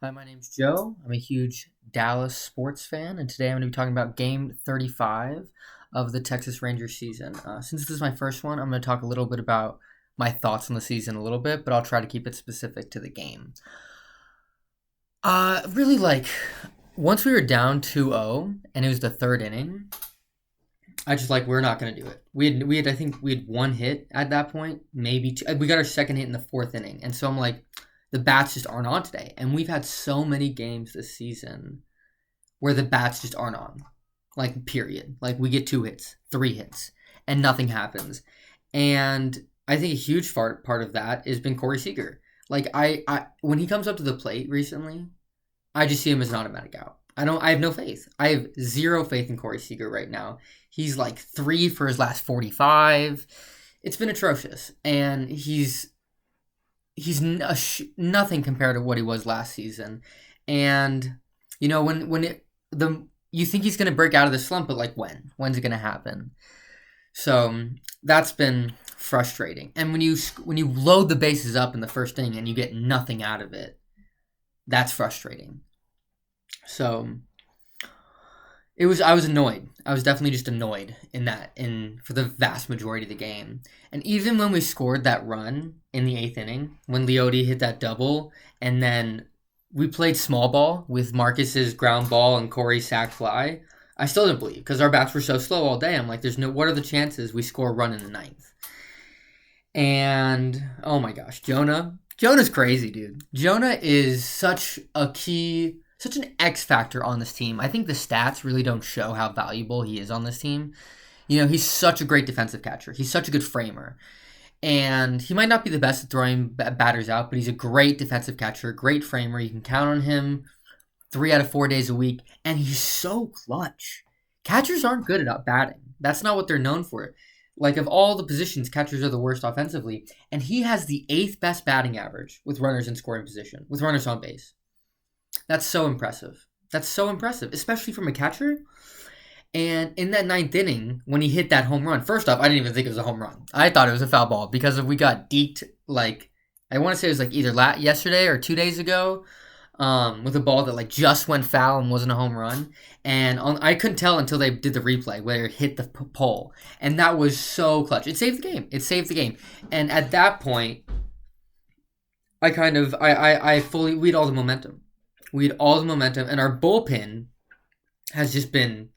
Hi, my name's Joe. I'm a huge Dallas sports fan, and today I'm going to be talking about Game 35 of the Texas Rangers season. Since this is my first one, I'm going to talk a little bit about my thoughts on the season a little bit, but I'll try to keep it specific to the game. Really, once we were down 2-0 and it was the third inning, I just we're not going to do it. I think we had one hit at that point, maybe two. We got our second hit in the fourth inning, and so I'm like, the bats just aren't on today. And we've had so many games this season where the bats just aren't on. Period. We get 2 hits, 3 hits, and nothing happens. And I think a huge part of that has been Corey Seager. I when he comes up to the plate recently, I just see him as an automatic out. I have no faith. I have zero faith in Corey Seager right now. He's 3 for his last 45. It's been atrocious. And he's nothing compared to what he was last season. And you think he's going to break out of the slump, but when's it going to happen? So that's been frustrating. And when you load the bases up in the first inning and you get nothing out of it, that's frustrating. So I was annoyed. I was definitely just annoyed for the vast majority of the game. And even when we scored that run in the 8th inning, when Leote hit that double, and then we played small ball with Marcus's ground ball and Corey's sac fly, I still didn't believe because our bats were so slow all day. I'm like, what are the chances we score a run in the 9th? And oh my gosh, Jonah's crazy, dude. Jonah is such an X factor on this team. I think the stats really don't show how valuable he is on this team. He's such a great defensive catcher. He's such a good framer. And he might not be the best at throwing batters out, but he's a great defensive catcher, great framer. You can count on him 3 out of 4 days a week. And he's so clutch. Catchers aren't good at batting. That's not what they're known for. Of all the positions, catchers are the worst offensively. And he has the 8th best batting average with runners in scoring position, with runners on base. That's so impressive. Especially from a catcher. And in that 9th inning, when he hit that home run, first off, I didn't even think it was a home run. I thought it was a foul ball because we got deked, I want to say it was either yesterday or 2 days ago, with a ball that just went foul and wasn't a home run. And I couldn't tell until they did the replay where it hit the pole. And that was so clutch. It saved the game. And at that point, we had all the momentum. And our bullpen has just been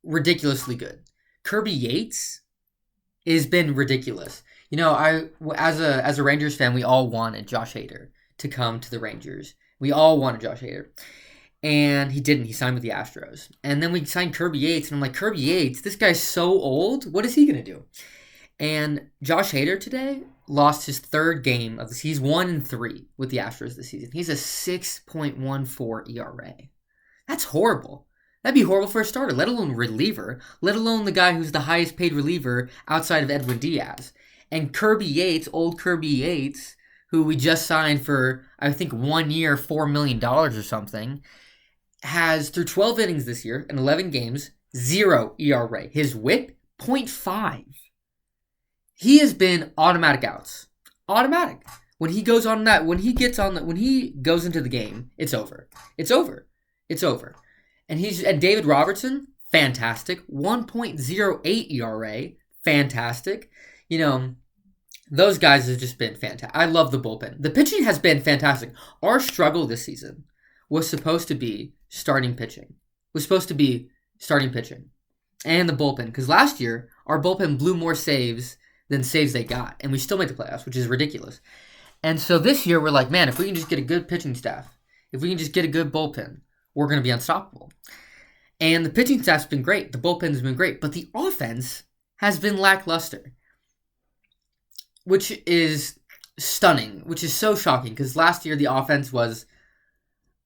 ridiculously good. Kirby Yates has been ridiculous. As a Rangers fan, we all wanted Josh Hader to come to the Rangers. We all wanted Josh Hader. And he didn't. He signed with the Astros. And then we signed Kirby Yates, and I'm like, Kirby Yates, this guy's so old. What is he going to do? And Josh Hader today lost his 3rd game of the season. He's 1-3 with the Astros this season. He's a 6.14 ERA. That's horrible. That'd be horrible for a starter, let alone reliever, let alone the guy who's the highest paid reliever outside of Edwin Diaz. And Kirby Yates, old Kirby Yates, who we just signed for, I think, 1 year, $4 million or something, has, through 12 innings this year and 11 games, 0 ERA. His whip, 0.5. He has been automatic outs. Automatic. When he goes into the game, it's over. And David Robertson, fantastic. 1.08 ERA, fantastic. Those guys have just been fantastic. I love the bullpen. The pitching has been fantastic. Our struggle this season was supposed to be starting pitching. And the bullpen. Because last year, our bullpen blew more saves than saves they got. And we still made the playoffs, which is ridiculous. And so this year, we're like, man, if we can just get a good pitching staff, if we can just get a good bullpen, we're going to be unstoppable. And the pitching staff's been great. The bullpen's been great. But the offense has been lackluster, which is stunning, which is so shocking. Because last year, the offense was,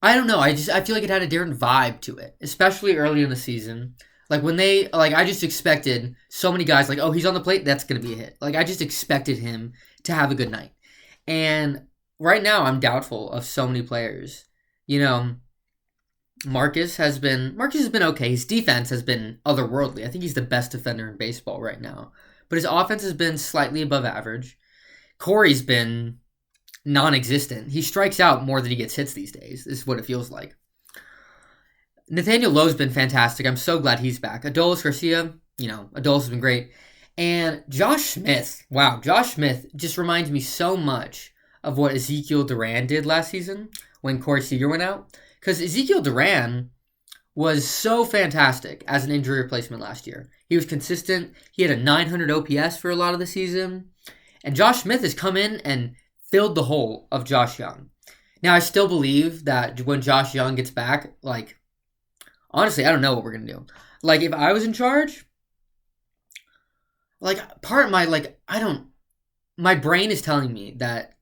I don't know, I feel like it had a different vibe to it, especially early in the season. I just expected so many guys, oh, he's on the plate, that's going to be a hit. I just expected him to have a good night. And right now, I'm doubtful of so many players. Marcus has been okay. His defense has been otherworldly. I think he's the best defender in baseball right now. But his offense has been slightly above average. Corey's been non-existent. He strikes out more than he gets hits these days. This is what it feels like. Nathaniel Lowe's been fantastic. I'm so glad he's back. Adolis Garcia, Adolis has been great. And Josh Smith, wow, Josh Smith just reminds me so much of what Ezekiel Duran did last season when Corey Seager went out. Because Ezekiel Duran was so fantastic as an injury replacement last year. He was consistent. He had a 900 OPS for a lot of the season. And Josh Smith has come in and filled the hole of Josh Young. Now, I still believe that when Josh Young gets back, honestly, I don't know what we're going to do. If I was in charge, part of my brain is telling me that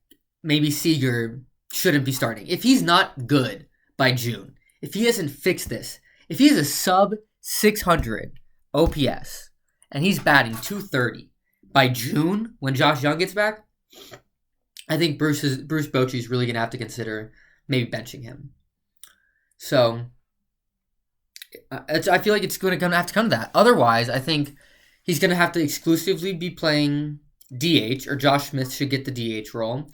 maybe Seager shouldn't be starting. If he's not good by June, if he hasn't fixed this, if he has a sub 600 OPS and he's batting 230 by June when Josh Young gets back, I think Bruce Bochy is really going to have to consider maybe benching him. So I feel like it's going to have to come to that. Otherwise, I think he's going to have to exclusively be playing DH, or Josh Smith should get the DH role.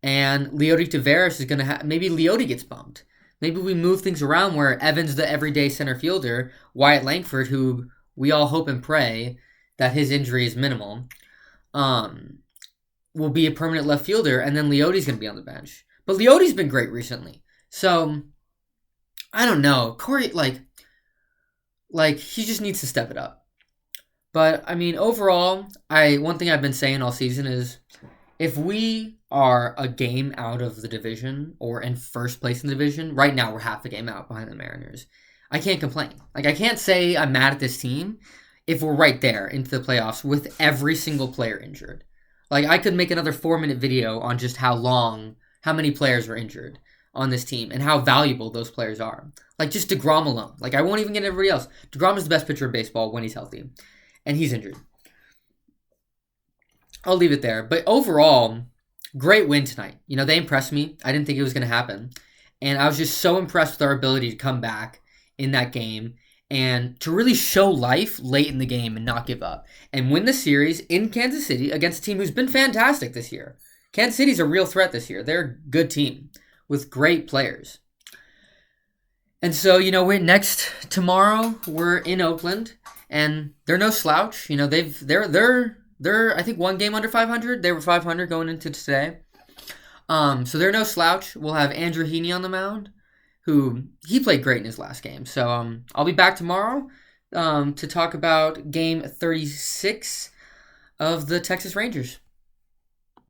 And Leody Taveras is going to have... Maybe Leody gets bumped. Maybe we move things around where Evan's the everyday center fielder, Wyatt Langford, who we all hope and pray that his injury is minimal, will be a permanent left fielder, and then Leody's going to be on the bench. But Leody's been great recently. So, I don't know. Corey, he just needs to step it up. But, overall, one thing I've been saying all season is if we are a game out of the division or in first place in the division, right now we're half a game out behind the Mariners. I can't complain. I can't say I'm mad at this team if we're right there into the playoffs with every single player injured. I could make another 4-minute video on just how many players were injured on this team and how valuable those players are. Just DeGrom alone. I won't even get everybody else. DeGrom is the best pitcher in baseball when he's healthy. And he's injured. I'll leave it there. But overall, great win tonight. They impressed me. I didn't think it was going to happen. And I was just so impressed with our ability to come back in that game and to really show life late in the game and not give up. And win the series in Kansas City against a team who's been fantastic this year. Kansas City's a real threat this year. They're a good team with great players. And so, we're next tomorrow. We're in Oakland, and they're no slouch. They're I think one game under 500. They were 500 going into today. So they're no slouch. We'll have Andrew Heaney on the mound, who he played great in his last game. So I'll be back tomorrow to talk about Game 36 of the Texas Rangers.